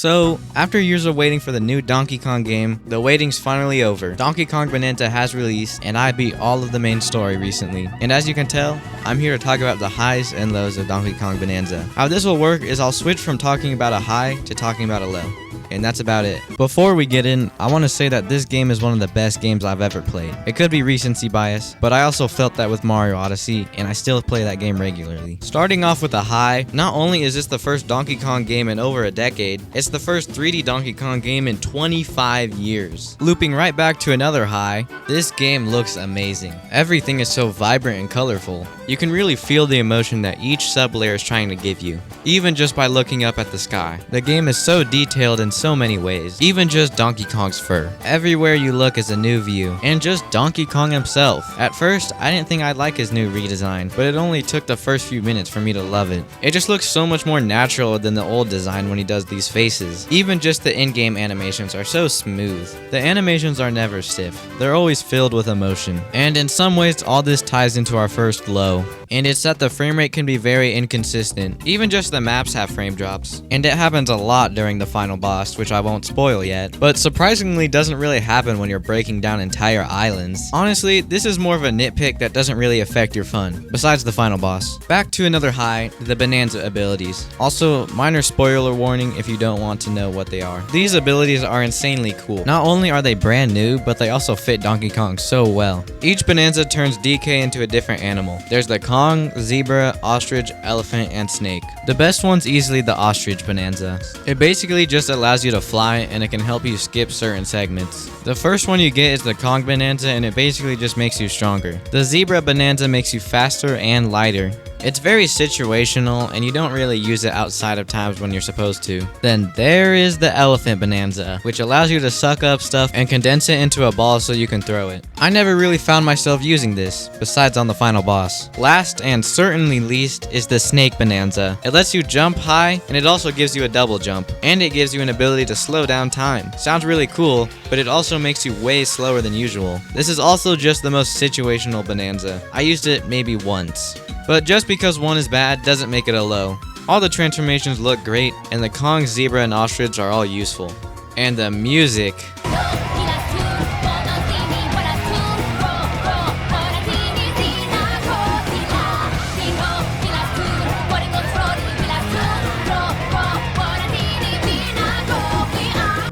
So, after years of waiting for the new Donkey Kong game, the waiting's finally over. Donkey Kong Bonanza has released, and I beat all of the main story recently. And as you can tell, I'm here to talk about the highs and lows of Donkey Kong Bonanza. How this will work is I'll switch from talking about a high to talking about a low. And that's about it. Before we get in, I want to say that this game is one of the best games I've ever played. It could be recency bias, but I also felt that with Mario Odyssey, and I still play that game regularly. Starting off with a high, not only is this the first Donkey Kong game in over a decade, it's the first 3D Donkey Kong game in 25 years. Looping right back to another high, this game looks amazing. Everything is so vibrant and colorful. You can really feel the emotion that each sub-layer is trying to give you, even just by looking up at the sky. The game is so detailed in so many ways, even just Donkey Kong's fur. Everywhere you look is a new view, and just Donkey Kong himself. At first, I didn't think I'd like his new redesign, but it only took the first few minutes for me to love it. It just looks so much more natural than the old design when he does these faces. Even just the in-game animations are so smooth. The animations are never stiff. They're always filled with emotion. And in some ways, all this ties into our first low. And it's that the frame rate can be very inconsistent. Even just the maps have frame drops. And it happens a lot during the final boss, which I won't spoil yet. But surprisingly doesn't really happen when you're breaking down entire islands. Honestly, this is more of a nitpick that doesn't really affect your fun, besides the final boss. Back to another high, the Bananza abilities. Also, minor spoiler warning if you don't want to know what they are. These abilities are insanely cool. Not only are they brand new, but they also fit Donkey Kong so well. Each Bananza turns DK into a different animal. There's the Kong, zebra, ostrich, elephant, and snake. The best one's easily the ostrich Bonanza. It basically just allows you to fly, and it can help you skip certain segments. The first one you get is the Kong Bonanza, and it basically just makes you stronger. The zebra Bonanza makes you faster and lighter. It's very situational, and you don't really use it outside of times when you're supposed to. Then there is the elephant Bonanza, which allows you to suck up stuff and condense it into a ball so you can throw it. I never really found myself using this, besides on the final boss. Last and certainly least is the snake Bonanza. It lets you jump high, and it also gives you a double jump, and it gives you an ability to slow down time. Sounds really cool, but it also makes you way slower than usual. This is also just the most situational Bonanza. I used it maybe once. But just because one is bad doesn't make it a low. All the transformations look great, and the Kong, zebra, and ostrich are all useful. And the music.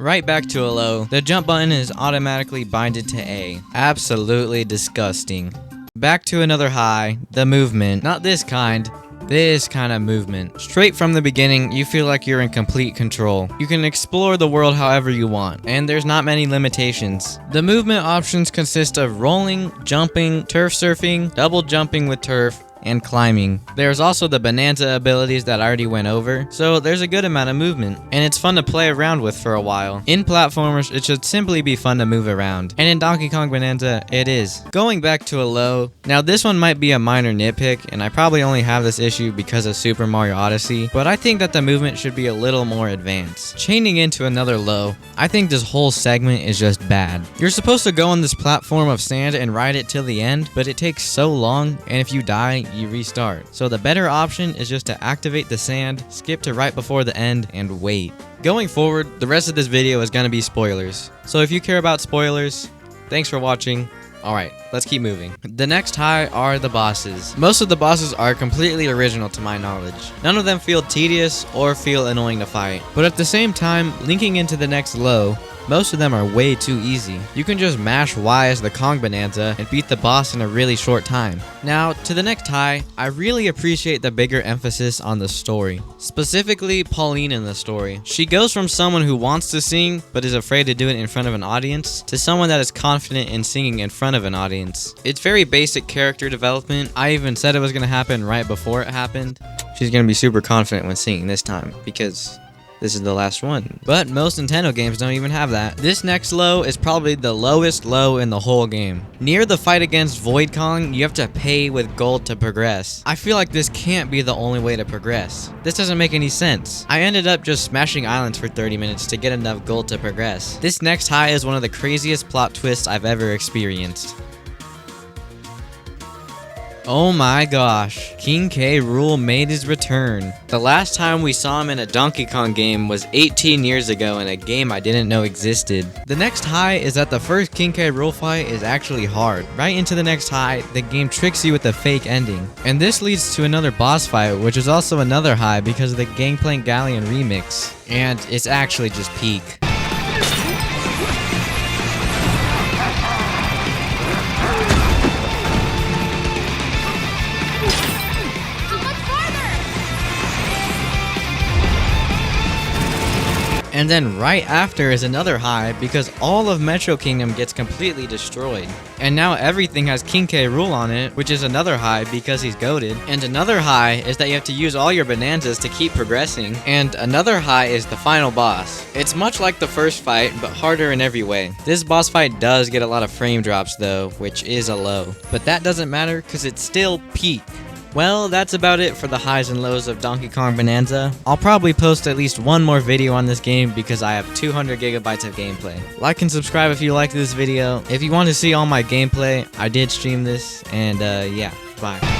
Right back to a low. The jump button is automatically binded to A. Absolutely disgusting. Back to another high, the movement. Not this kind of movement. Straight from the beginning, you feel like you're in complete control. You can explore the world however you want, and there's not many limitations. The movement options consist of rolling, jumping, turf surfing, double jumping with turf, and climbing. There's also the Bananza abilities that I already went over, so there's a good amount of movement, and it's fun to play around with for a while. In platformers, it should simply be fun to move around, and in Donkey Kong Bonanza, it is. Going back to a low, now this one might be a minor nitpick, and I probably only have this issue because of Super Mario Odyssey, but I think that the movement should be a little more advanced. Chaining into another low, I think this whole segment is just bad. You're supposed to go on this platform of sand and ride it till the end, but it takes so long, and if you die, you restart. So the better option is just to activate the sand, skip to right before the end, and wait. Going forward, the rest of this video is going to be spoilers. So if you care about spoilers, thanks for watching. Alright, let's keep moving. The next high are the bosses. Most of the bosses are completely original to my knowledge. None of them feel tedious or feel annoying to fight. But at the same time, linking into the next low, most of them are way too easy. You can just mash Y as the Kong Bonanza and beat the boss in a really short time. Now, to the next high, I really appreciate the bigger emphasis on the story. Specifically, Pauline in the story. She goes from someone who wants to sing, but is afraid to do it in front of an audience, to someone that is confident in singing in front of an audience. It's very basic character development. I even said it was going to happen right before it happened. She's going to be super confident when singing this time, because this is the last one. But most Nintendo games don't even have that. This next low is probably the lowest low in the whole game. Near the fight against Void Kong, you have to pay with gold to progress. I feel like this can't be the only way to progress. This doesn't make any sense. I ended up just smashing islands for 30 minutes to get enough gold to progress. This next high is one of the craziest plot twists I've ever experienced. Oh my gosh, King K. Rool made his return. The last time we saw him in a Donkey Kong game was 18 years ago in a game I didn't know existed. The next high is that the first King K. Rool fight is actually hard. Right into the next high, the game tricks you with a fake ending. And this leads to another boss fight, which is also another high because of the Gangplank Galleon remix. And it's actually just peak. And then right after is another high because all of Metro Kingdom gets completely destroyed. And now everything has King K. Rool on it, which is another high because he's goated. And another high is that you have to use all your Bananzas to keep progressing. And another high is the final boss. It's much like the first fight, but harder in every way. This boss fight does get a lot of frame drops though, which is a low. But that doesn't matter because it's still peak. Well, that's about it for the highs and lows of Donkey Kong Bonanza. I'll probably post at least one more video on this game because I have 200 gigabytes of gameplay. Like and subscribe if you liked this video. If you want to see all my gameplay, I did stream this, and yeah, bye.